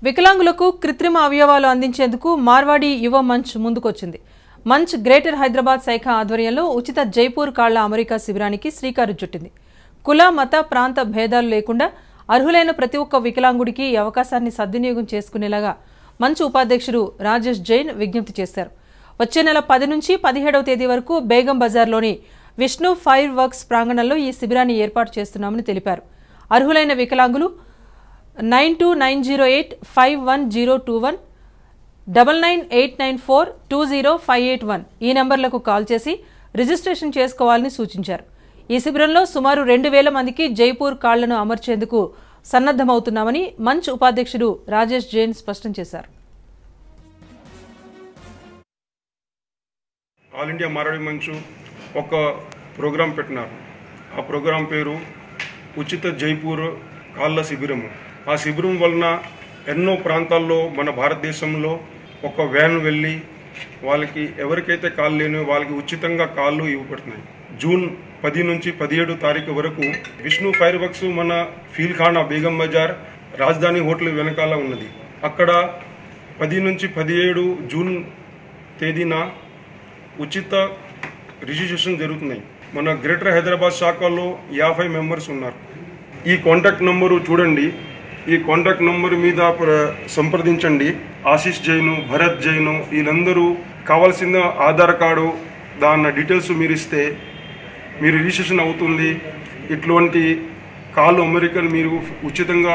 వికలాంగులకు కృత్రిమ అవయవాలు అందించేందుకు మార్వాడి యువ మంచ్ ముందుకొచ్చింది. మంచ్ గ్రేటర్ హైదరాబాద్ శాఖ ఆధ్వర్యంలో ఉచిత జైపూర్ కాళ్ల అమెరికా శిబిరానికి శ్రీకారం చుట్టింది. కుల మత ప్రాంత భేదాలు లేకుండా అర్హులైన ప్రతి ఒక్క వికలాంగుడికి ఈ అవకాశాన్ని సద్వినియోగం చేసుకునేలాగా మంచ్ ఉపాధ్యక్షుడు రాజేష్ జైన్ విజ్ఞప్తి చేశారు. వచ్చే నెల 10 నుంచి 17వ తేదీ వరకు బేగం బజార్లోని విష్ణు ఫైర్ వర్క్స్ ప్రాంగణంలో ఈ శిబిరాన్ని ఏర్పాటు చేస్తున్నామని తెలిపారు. అర్హులైన వికలాంగులు 9290851021 9989420581 ఈ నంబర్లకు కాల్ చేసి రిజిస్ట్రేషన్ చేసుకోవాలని సూచించారు. ఈ శిబిరంలో సుమారు 2000 మందికి జైపూర్ కాళ్లను అమర్చేందుకు సన్నద్ధమవుతున్నామని మంచ్ ఉపాధ్యక్షుడు రాజేష్ జైన్ స్పష్టం చేశారు. ఆల్ ఇండియా మార్వాడి మంచ్ ఒక ప్రోగ్రాం పెట్టినారు. ఆ ప్రోగ్రాం పేరు ఉచిత జైపూర్ కాళ్ళ శిబిరము. ఆ శిబిరం వలన ఎన్నో ప్రాంతాల్లో మన భారతదేశంలో ఒక వ్యాన్ వెళ్ళి వాళ్ళకి ఎవరికైతే కాళ్ళు లేనో వాళ్ళకి ఉచితంగా కాళ్ళు ఇవ్వబడుతున్నాయి. జూన్ 10 నుంచి 17 తారీఖు వరకు విష్ణు ఫైర్ వర్క్స్ మన ఫీల్ఖానా బేగం బజార్ రాజధాని హోటల్ వెనకాల ఉన్నది. అక్కడ 10 నుంచి 17 జూన్ తేదీన ఉచిత రిజిస్ట్రేషన్ జరుగుతున్నాయి. మన గ్రేటర్ హైదరాబాద్ శాఖలో 50 మెంబర్స్ ఉన్నారు. ఈ కాంటాక్ట్ నంబరు చూడండి. ఈ కాంటాక్ట్ నంబర్ మీద సంప్రదించండి. ఆశీష్ జైను, భరత్ జైను వీళ్ళందరూ కావాల్సిన ఆధార్ కార్డు దాని డీటెయిల్స్ మీరు ఇస్తే మీరు రిజిస్ట్రేషన్ అవుతుంది. ఇటువంటి కాళ్ళు అమెరికన్ మీరు ఉచితంగా